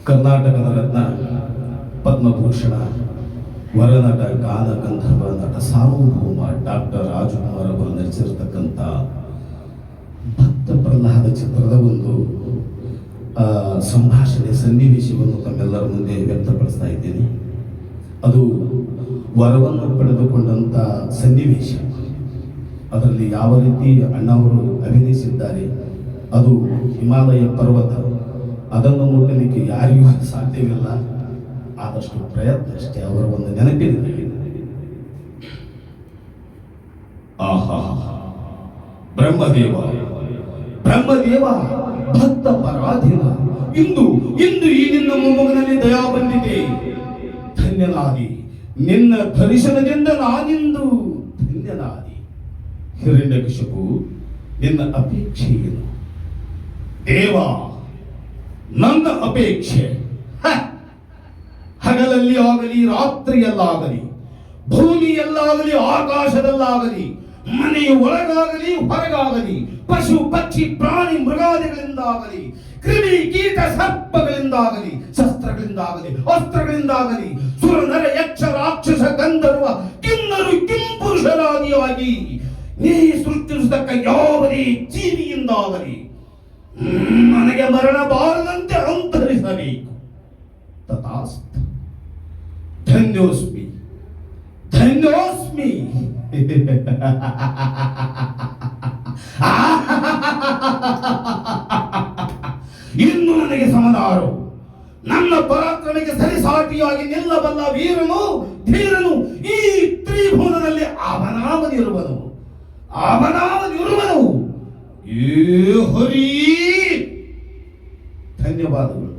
ಕರ್ನಾಟಕದ ರತ್ನ ಪದ್ಮಭೂಷಣ ವರನಟ ಗಾನ ಗಂಧರ್ವ ನಟ ಸಾರ್ವಭೌಮ ಡಾಕ್ಟರ್ ರಾಜಕುಮಾರ್ ಅವರು ನಟಿಸಿರ್ತಕ್ಕಂಥ ಭಕ್ತ ಪ್ರಹ್ಲಾದ ಚಿತ್ರದ ಒಂದು ಸಂಭಾಷಣೆ ಸನ್ನಿವೇಶವನ್ನು ತಮ್ಮೆಲ್ಲರ ಮುಂದೆ ವ್ಯಕ್ತಪಡಿಸ್ತಾ ಇದ್ದೀನಿ. ಅದು ವರವನ್ನು ಪಡೆದುಕೊಂಡಂಥ ಸನ್ನಿವೇಶ. ಅದರಲ್ಲಿ ಯಾವ ರೀತಿ ಅಣ್ಣವರು ಅಭಿನಯಿಸಿದ್ದಾರೆ, ಅದು ಹಿಮಾಲಯ ಪರ್ವತ, ಅದನ್ನು ಮುಟ್ಟಲಿಕ್ಕೆ ಯಾರಿಗೂ ಸಾಧ್ಯವಿಲ್ಲ. ಆದಷ್ಟು ಪ್ರಯತ್ನ ಅಷ್ಟೇ. ಅವರ ಒಂದು ನೆನಪಿದೆ. ಆಹಾ, ಬ್ರಹ್ಮದೇವ ಭಕ್ತ ಪರಾಧೀನ, ಇಂದು ಈ ನಿನ್ನ ಮೊಮ್ಮಗನಲ್ಲಿ ದಯಾ ಬಂದಿದೆ. ಧನ್ಯನಾದಿ, ನಿನ್ನ ದರ್ಶನದಿಂದ ನಾನಿಂದು ಧನ್ಯನಾದಿ. ಹಿರಣ್ಯಕಶಿಪು, ನಿನ್ನ ಅಪೇಕ್ಷೆ ಏನು? ದೇವ, ನನ್ನ ಅಪೇಕ್ಷೆ ಹಗಲಲ್ಲಿ ಆಗಲಿ ರಾತ್ರಿಯಲ್ಲಾಗಲಿ, ಭೂಮಿಯಲ್ಲಾಗಲಿ ಆಕಾಶದಲ್ಲಾಗಲಿ, ಮನೆಯ ಒಳಗಾಗಲಿ ಹೊರಗಾಗಲಿ, ಪಶು ಪಕ್ಷಿ ಪ್ರಾಣಿ ಮೃಗಾದಿಗಳಿಂದಾಗಲಿ, ಕ್ರಿಮಿ ಕೀಟ ಸರ್ಪಗಳಿಂದಾಗಲಿ, ಶಸ್ತ್ರಗಳಿಂದಾಗಲಿ, ಅಸ್ತ್ರಗಳಿಂದಾಗಲಿ, ಸುರ ನರ ಯಕ್ಷ ರಾಕ್ಷಸ ಗಂಧರ್ವ ಕಿನ್ನರು ಕಿಂಪುರುಷರಾದಿಯಾಗಿ ನೀ ಸೃಷ್ಟಿಸತಕ್ಕ ಯಾವುದೇ ಜೀವಿಯಿಂದಾಗಲಿ ನನಗೆ ಮರಣ ಬಾರದಂತೆ ಅಂತರಿಸಬೇಕು. ತಥಾಸ್ತು. ಧನ್ಯೋಸ್ಮಿ. ಇನ್ನು ನನಗೆ ಸಮನಾರು, ನನ್ನ ಪರಾಕ್ರಮಕ್ಕೆ ಸರಿಸಾಟಿಯಾಗಿ ನಿಲ್ಲಬಲ್ಲ ವೀರನು ಧೀರನು ಈ ತ್ರಿಭುವನದಲ್ಲಿ ಅವನಾಮದಿರುವನು. ಏ ಹರಿ, ಧನ್ಯವಾದಗಳು.